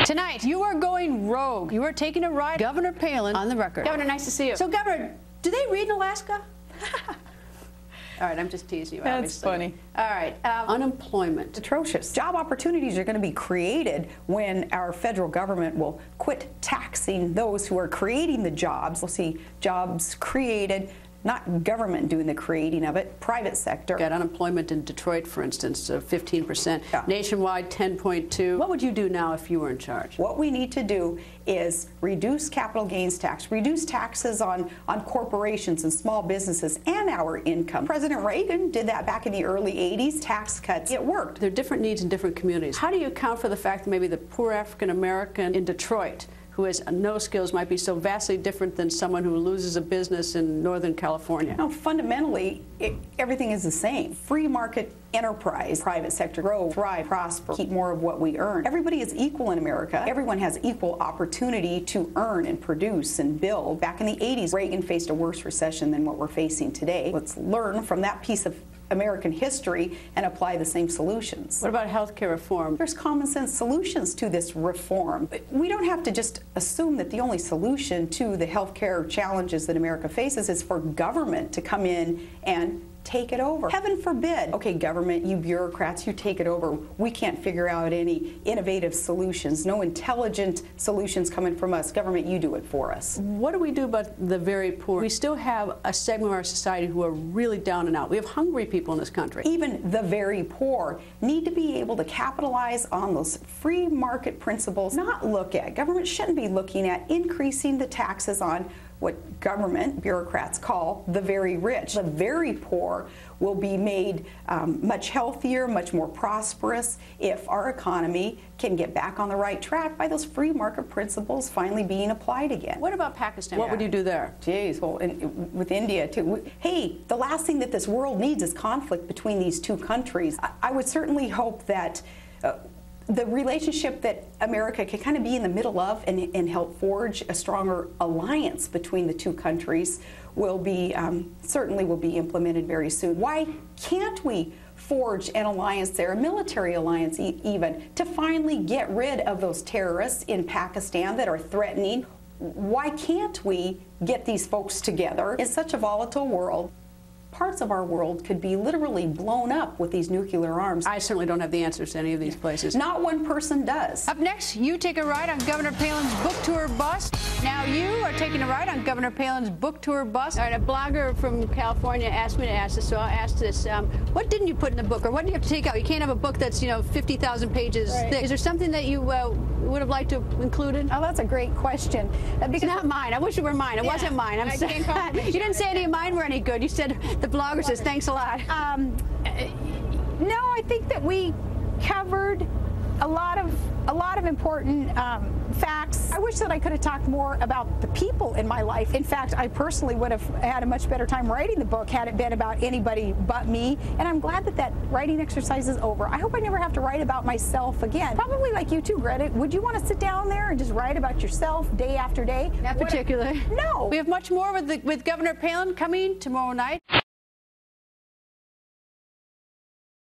Tonight, you are going rogue. You are taking a ride. Governor Palin on the record. Governor, nice to see you. So, Governor, do they read in Alaska? All right, I'm just teasing you, That's obviously. funny. All right, unemployment. Atrocious. Job opportunities are going to be created when our federal government will quit taxing those who are creating the jobs. We'll see jobs created, not government doing the creating of it, private sector. Got unemployment in Detroit, for instance, 15%. Yeah. Nationwide, 10.2. What would you do now if you were in charge? What we need to do is reduce capital gains tax, reduce taxes on corporations and small businesses and our income. President Reagan did that back in the early 80s, tax cuts. It worked. There are different needs in different communities. How do you account for the fact that maybe the poor African American in Detroit who has no skills might be so vastly different than someone who loses a business in Northern California? No, fundamentally, everything is the same. Free market enterprise, private sector grow, thrive, prosper, keep more of what we earn. Everybody is equal in America. Everyone has equal opportunity to earn and produce and build. Back in the 80s, Reagan faced a worse recession than what we're facing today. Let's learn from that piece of American history and apply the same solutions. What about health care reform? There's common sense solutions to this reform. We don't have to just assume that the only solution to the health care challenges that America faces is for government to come in and take it over. Heaven forbid. Okay, government, you bureaucrats, you take it over. We can't figure out any innovative solutions, no intelligent solutions coming from us. Government, you do it for us. What do we do about the very poor? We still have a segment of our society who are really down and out. We have hungry people in this country. Even the very poor need to be able to capitalize on those free market principles, not look at. Government shouldn't be looking at increasing the taxes on what government bureaucrats call the very rich. The very poor will be made much healthier, much more prosperous if our economy can get back on the right track by those free market principles finally being applied again. What about Pakistan? What would you do there? Geez, well, with India too. Hey, the last thing that this world needs is conflict between these two countries. I would certainly hope that the relationship that America can kind of be in the middle of and help forge a stronger alliance between the two countries will be certainly will be implemented very soon. Why can't we forge an alliance there, a military alliance even, to finally get rid of those terrorists in Pakistan that are threatening? Why can't we get these folks together in such a volatile world? Parts of our world could be literally blown up with these nuclear arms. I certainly don't have the answers to any of these places. Not one person does. Up next, you take a ride on Governor Palin's book tour bus. Now you are taking a ride on Governor Palin's book tour bus. All right, a blogger from California asked me to ask this, so I'll ask this. What didn't you put in the book, or what do you have to take out? You can't have a book that's, 50,000 pages thick. Is there something that you would have liked to have included? Oh, that's a great question. It's not mine. I wish it were mine. It wasn't mine. I'm sorry. You didn't say any of mine were any good. You said the blogger says thanks a lot. No, I think that we covered a lot of important facts. I wish that I could have talked more about the people in my life. In fact, I personally would have had a much better time writing the book had it been about anybody but me. And I'm glad that writing exercise is over. I hope I never have to write about myself again. Probably like you too, Greta. Would you want to sit down there and just write about yourself day after day? Not particularly. No. We have much more with Governor Palin coming tomorrow night.